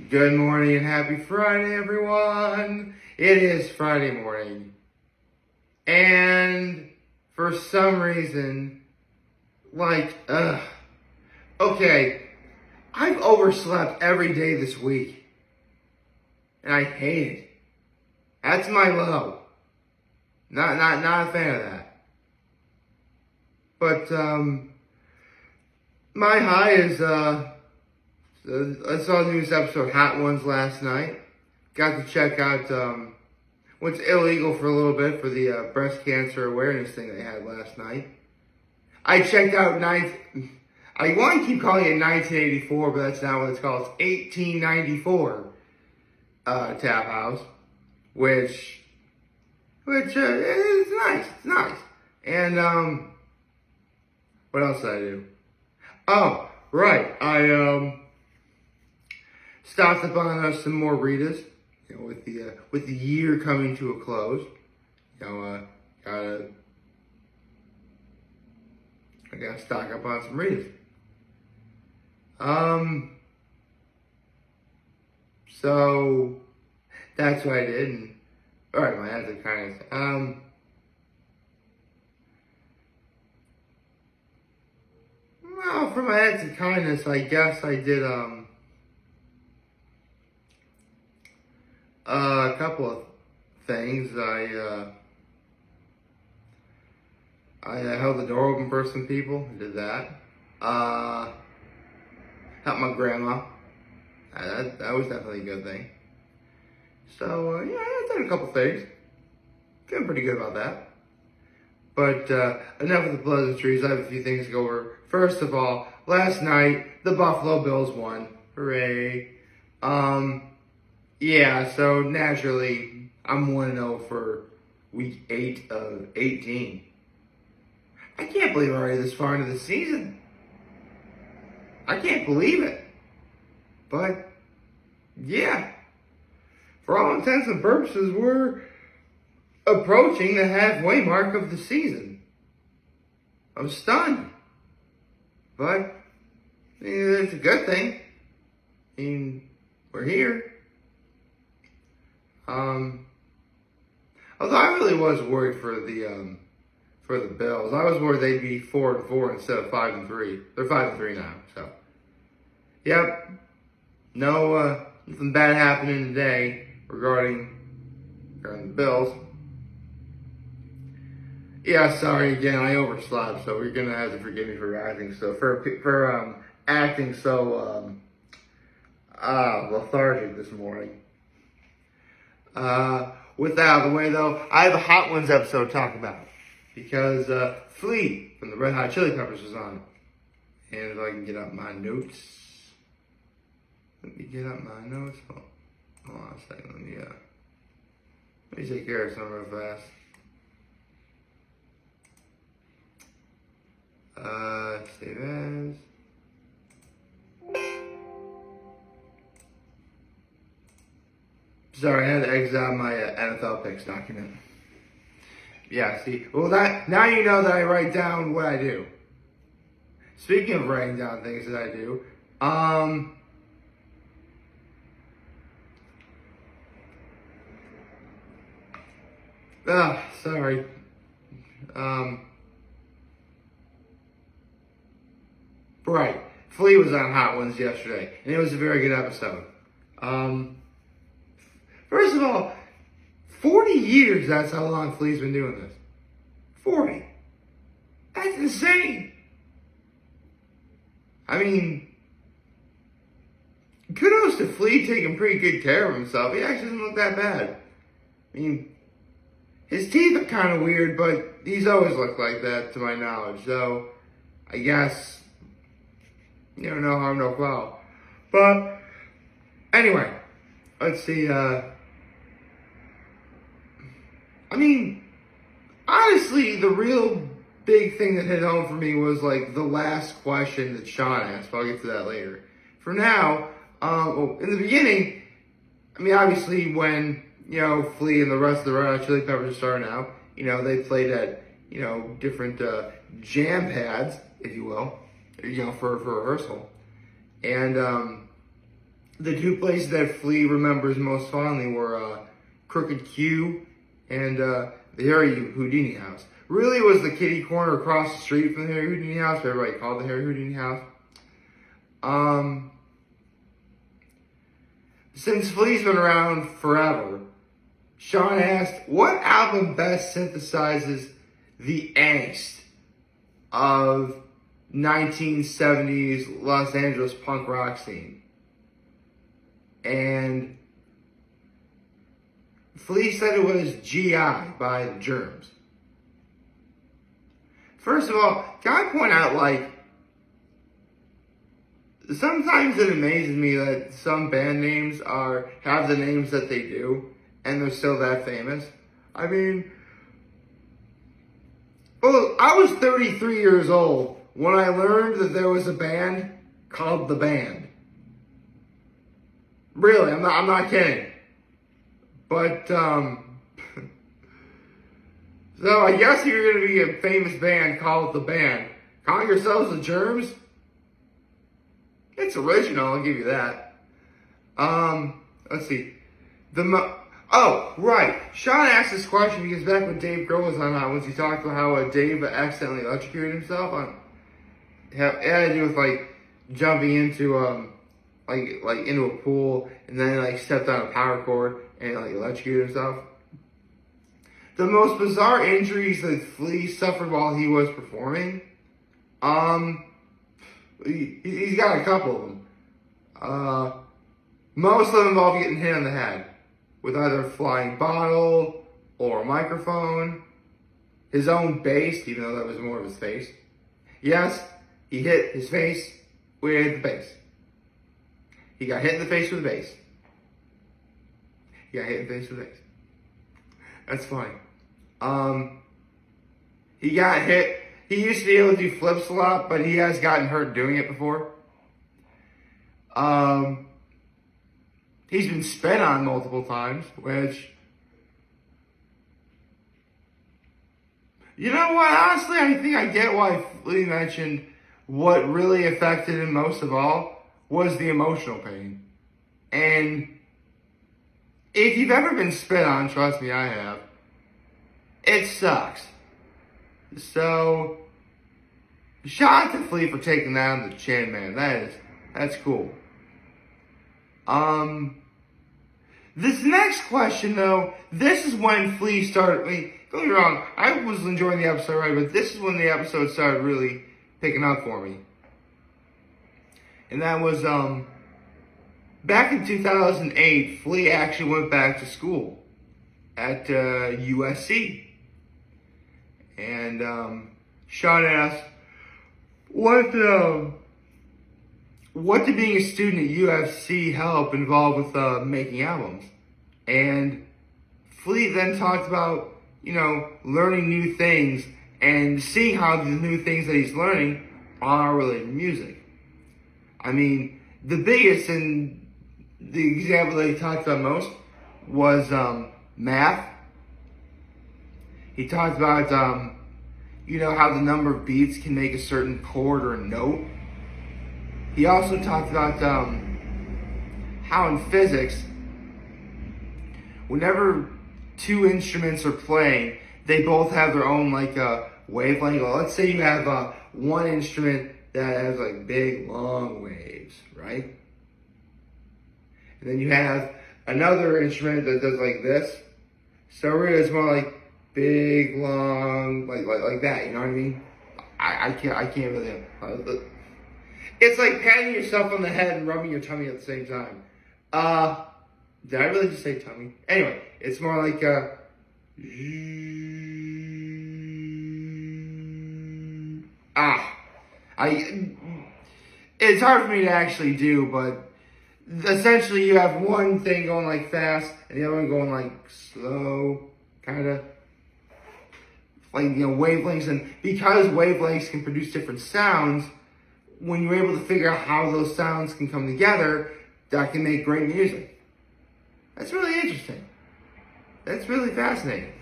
Good morning and happy Friday, everyone. It is Friday morning. And for some reason, okay, I've overslept every day this week. And I hate it. That's my low. Not a fan of that. But, my high is, I saw the newest episode, Hot Ones, last night. Got to check out what's illegal for a little bit for the breast cancer awareness thing they had last night. I checked out I want to keep calling it 1984, but that's not what it's called. It's 1894 Tap House, which is nice. It's nice. And what else did I do? Oh, right. I stocked up on some more Ritas, with the year coming to a close. I gotta stock up on some Ritas. So that's what I did. And all right, my ads are kind of well, for my acts of kindness, I guess I did a couple of things. I held the door open for some people. I did that. Helped my grandma. That was definitely a good thing. So yeah, I did a couple things. Feeling pretty good about that. But enough of the pleasantries. I have a few things to go over. First of all, last night the Buffalo Bills won. Hooray! Yeah. So naturally, I'm 1-0 for week 8 of 18. I can't believe I'm already this far into the season. I can't believe it. But yeah, for all intents and purposes, we're approaching the halfway mark of the season. I'm stunned. But it's a good thing. I mean, we're here. Although I really was worried for the Bills. I was worried they'd be 4-4 instead of 5-3. They're 5-3 now, so yep. No nothing bad happening today regarding the Bills. Yeah, sorry again. I overslept, so you're gonna have to forgive me for acting so acting so lethargic this morning. With that out of the way, though, I have a Hot Ones episode to talk about because Flea from the Red Hot Chili Peppers was on it. And if I can get up my notes, Hold on a second. Let me take care of something real fast. Save as. Sorry, I had to exit out my NFL picks document. Yeah, see, well, now you know that I write down what I do. Speaking of writing down things that I do, sorry. Right. Flea was on Hot Ones yesterday, and it was a very good episode. First of all, 40 years, that's how long Flea's been doing this. 40. That's insane. I mean, kudos to Flea taking pretty good care of himself. He actually doesn't look that bad. I mean, his teeth are kind of weird, but he's always looked like that to my knowledge. So, I guess, no harm, no foul. But, anyway, let's see, I mean, honestly, the real big thing that hit home for me was, the last question that Sean asked, but I'll get to that later. For now, in the beginning, I mean, obviously, when, Flea and the rest of the Red Hot Chili Peppers are starting out, they played at, different jam pads, if you will, for rehearsal. And The two places that Flea remembers most fondly were Crooked Q and the Harry Houdini house. Really, it was the kitty corner across the street from the Harry Houdini house, but everybody called the Harry Houdini house. Since Flea's been around forever, Sean asked, what album best synthesizes the angst of 1970s Los Angeles punk rock scene? And Flea said it was G.I. by the Germs. First of all, can I point out, like, sometimes it amazes me that some band names have the names that they do, and they're still that famous. I mean, well, I was 33 years old when I learned that there was a band called The Band. Really, I'm not kidding. But, so I guess if you're going to be a famous band, call it The Band. Call yourselves The Germs? It's original, I'll give you that. Let's see. Oh, right. Sean asked this question because back when Dave Grohl was on once he talked about how Dave accidentally electrocuted himself. It had to do with, like, jumping into, like into a pool and then, like, stepped on a power cord and, like, electrocuted himself. The most bizarre injuries that Flea suffered while he was performing, he's got a couple of them. Most of them involve getting hit on the head with either a flying bottle or a microphone. His own bass, even though that was more of his face. Yes, he hit his face with the bass. He got hit in the face with the bass. He got hit in the face with the bass. That's fine. He got hit. He used to be able to do flips a lot, but he has gotten hurt doing it before. He's been spit on multiple times, which, you know what, honestly, I think I get why Flea mentioned what really affected him most of all was the emotional pain. And if you've ever been spit on, trust me, I have, it sucks. So, shout out to Flea for taking that on the chin, man. That's cool. This next question, though, this is when Flea started, don't get me wrong, I was enjoying the episode, right, but this is when the episode started really picking up for me. And that was, back in 2008, Flea actually went back to school at USC. And Sean asked, what did being a student at USC help involved with making albums? And Flea then talked about, learning new things and seeing how the new things that he's learning are related to music. I mean, the biggest and the example that he talked about most was math. He talked about, how the number of beats can make a certain chord or a note. He also talked about how in physics, whenever two instruments are playing, they both have their own wavelength. Well, let's say you have one instrument that has big long waves, right? And then you have another instrument that does this. So really, it's more like big, long, like that. You know what I mean? I can't really. It's like patting yourself on the head and rubbing your tummy at the same time. Did I really just say tummy? Anyway, it's more like it's hard for me to actually do, but essentially you have one thing going fast and the other one going slow, kind of. Wavelengths, and because wavelengths can produce different sounds, when you're able to figure out how those sounds can come together, that can make great music. That's really interesting. That's really fascinating.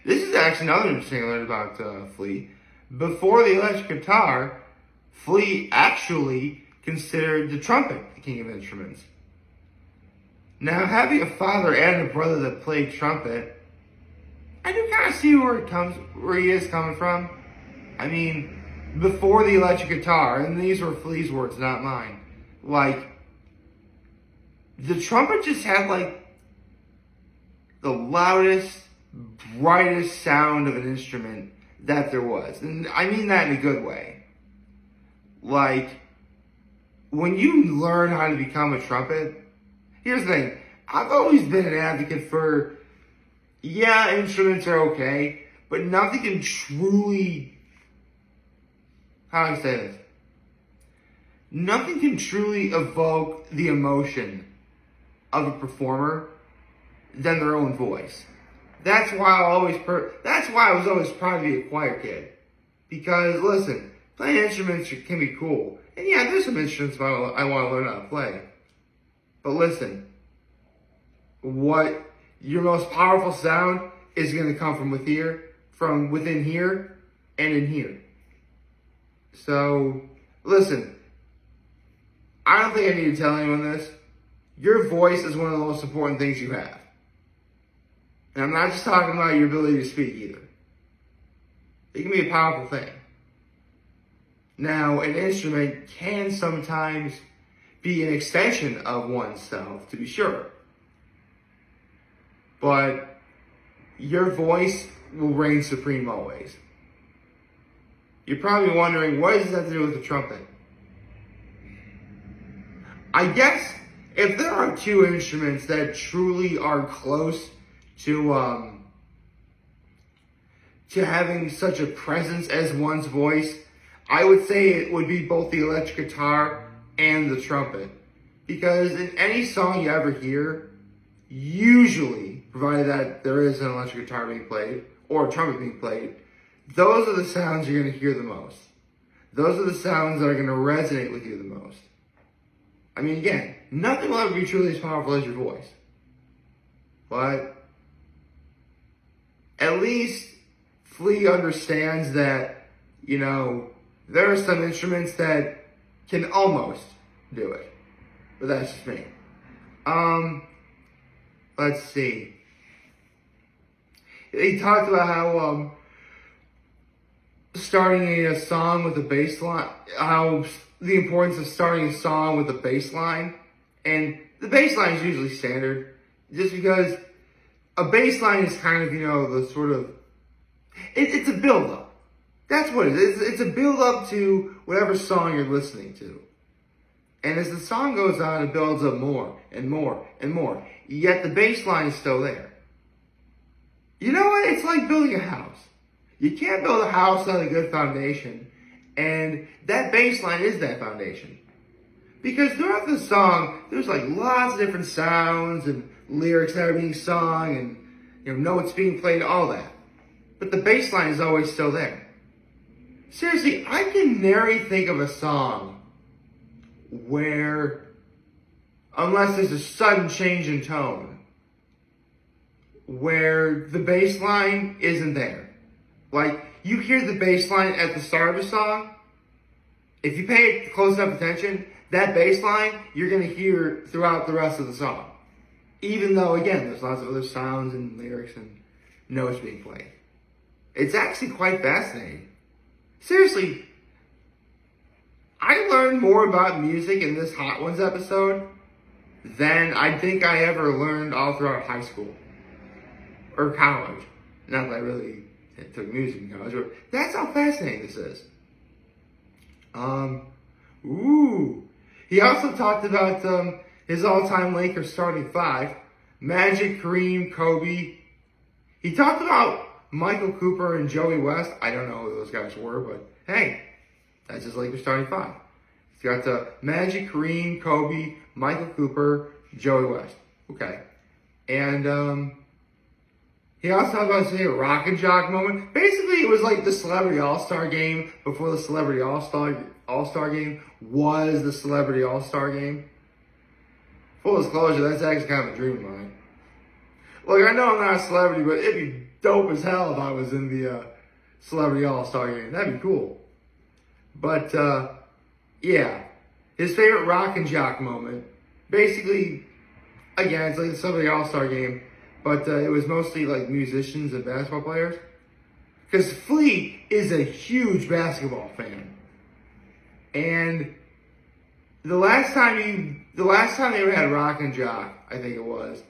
This is actually another interesting thing I learned about Flea. Before the electric guitar, Flea actually considered the trumpet the king of instruments. Now, having a father and a brother that played trumpet, I do kind of see where he is coming from. I mean, before the electric guitar, and these were Flea's words, not mine, like, the trumpet just had, like, the loudest, brightest sound of an instrument that there was. And I mean that in a good way. Like, when you learn how to become a trumpet, here's the thing. I've always been an advocate for, yeah, instruments are okay, but nothing can truly, how do I say this? Nothing can truly evoke the emotion of a performer than their own voice. That's why I was always proud to be a choir kid. Because, listen, playing instruments can be cool. And yeah, there's some instruments I want to learn how to play. But listen, your most powerful sound is going to come from within here, and in here. So, listen, I don't think I need to tell anyone this. Your voice is one of the most important things you have. And I'm not just talking about your ability to speak either. It can be a powerful thing. Now, an instrument can sometimes be an extension of oneself, to be sure. But your voice will reign supreme always. You're probably wondering, what does this have to do with the trumpet? I guess if there are two instruments that truly are close to having such a presence as one's voice, I would say it would be both the electric guitar and the trumpet. Because in any song you ever hear, usually, provided that there is an electric guitar being played, or a trumpet being played, those are the sounds you're going to hear the most. Those are the sounds that are going to resonate with you the most. I mean, again, nothing will ever be truly as powerful as your voice. But at least Flea understands that, there are some instruments that can almost do it. But that's just me. Let's see. He talked about how starting a song with a bass line, how the importance of starting a song with a bass line. And the bass line is usually standard, just because a bass line is kind of, the sort of, it's a build-up. That's what it is. It's a build-up to whatever song you're listening to. And as the song goes on, it builds up more and more and more. Yet the bass line is still there. You know what? It's like building a house. You can't build a house on a good foundation. And that bass line is that foundation. Because throughout the song, there's like lots of different sounds and lyrics that are being sung and notes being played, all that. But the bass line is always still there. Seriously, I can nary think of a song where, unless there's a sudden change in tone, where the bass line isn't there. Like, you hear the bass line at the start of a song, if you pay close enough attention, that bass line you're going to hear throughout the rest of the song. Even though, again, there's lots of other sounds and lyrics and notes being played. It's actually quite fascinating. Seriously, I learned more about music in this Hot Ones episode than I think I ever learned all throughout high school. Or college. Not that I really took music in college, but that's how fascinating this is. He also talked about his all-time Lakers starting five. Magic, Kareem, Kobe. He talked about Michael Cooper and Joey West. I don't know who those guys were, but hey, that's his Lakers starting five. He's got the Magic, Kareem, Kobe, Michael Cooper, Joey West. Okay. And he also talked about a rock and jock moment. Basically, it was like the Celebrity All-Star Game before the Celebrity All-Star Game was the Celebrity All-Star Game. Full disclosure, that's actually kind of a dream of mine. Look, I know I'm not a celebrity, but it'd be dope as hell if I was in the Celebrity All-Star Game. That'd be cool. But, yeah. his favorite rock and jock moment. Basically, again, it's like some of the All-Star game, but it was mostly like musicians and basketball players. Because Flea is a huge basketball fan. And the last time they ever had rock and jock, I think it was,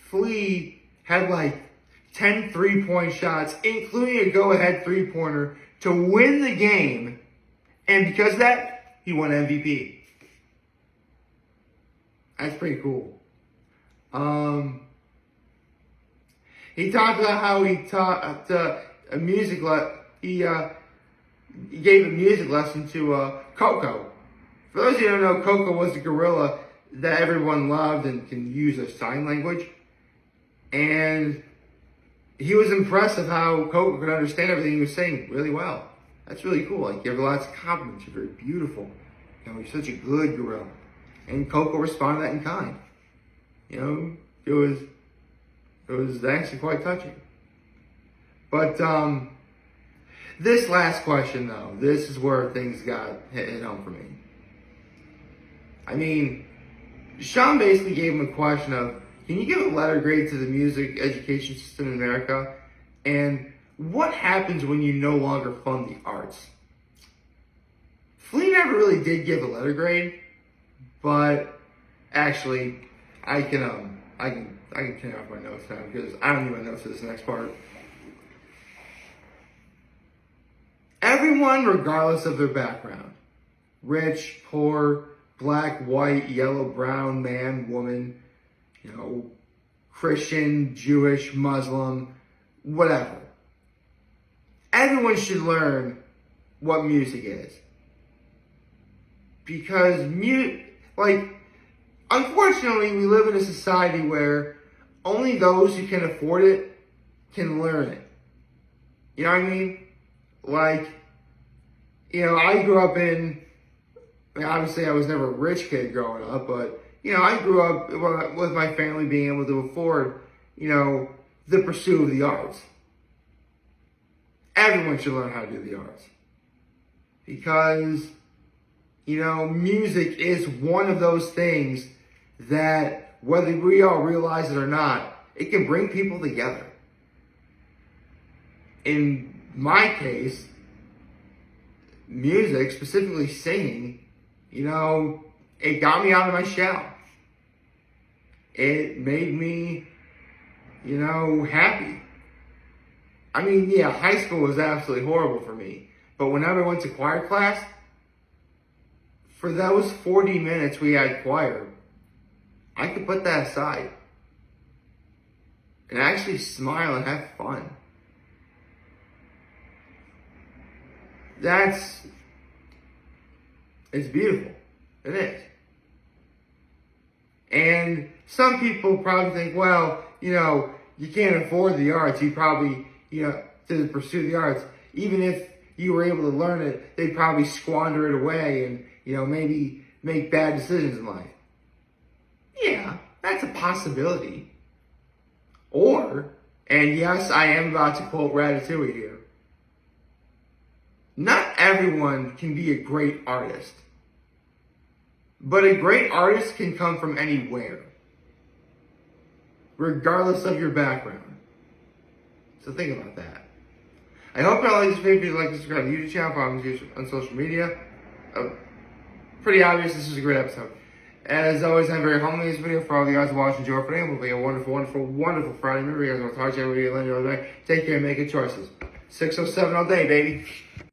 Flea had like 10 3-point shots, including a go-ahead three-pointer to win the game. And because of that, he won MVP. That's pretty cool. He talked about how he taught a music he gave a music lesson to Coco. For those of you who don't know, Coco was the gorilla that everyone loved and can use a sign language. And he was impressed of how Coco could understand everything he was saying really well. That's really cool. Like, you have lots of compliments. You're very beautiful. You know, you're such a good gorilla. And Coco responded to that in kind. You know, it was actually quite touching. But this last question, though, this is where things got hit home for me. I mean, Sean basically gave him a question of, can you give a letter grade to the music education system in America? And what happens when you no longer fund the arts? Flea never really did give a letter grade, but actually, I can turn off my notes now because I don't need my notes for this next part. Everyone, regardless of their background, rich, poor, black, white, yellow, brown, man, woman, you know, Christian, Jewish, Muslim, whatever. Everyone should learn what music is. Because unfortunately, we live in a society where only those who can afford it can learn it. You know what I mean? Like, you know, I grew up obviously I was never a rich kid growing up, but, you know, I grew up with my family being able to afford, you know, the pursuit of the arts. Everyone should learn how to do the arts. Because, you know, music is one of those things that, whether we all realize it or not, it can bring people together. In my case, music, specifically singing, you know, it got me out of my shell. It made me, you know, happy. I mean, yeah, high school was absolutely horrible for me. But whenever I went to choir class, for those 40 minutes we had choir, I could put that aside and actually smile and have fun. It's beautiful. It is. And some people probably think, well, you know, you can't afford the arts. You probably, you know, to pursue the arts, even if you were able to learn it, they'd probably squander it away and, you know, maybe make bad decisions in life. Yeah, that's a possibility. Or, and yes, I am about to quote Ratatouille here, not everyone can be a great artist. But a great artist can come from anywhere, regardless of your background. So think about that. I hope you all like this video. If you like, subscribe to the YouTube channel, follow me on social media. Pretty obvious this is a great episode. As always, I'm very humble in this video. For all of you guys who watch and enjoy for today, we'll be a wonderful, wonderful, wonderful Friday. Remember, you guys want to talk to everybody. Take care and make good choices. 607 all day, baby.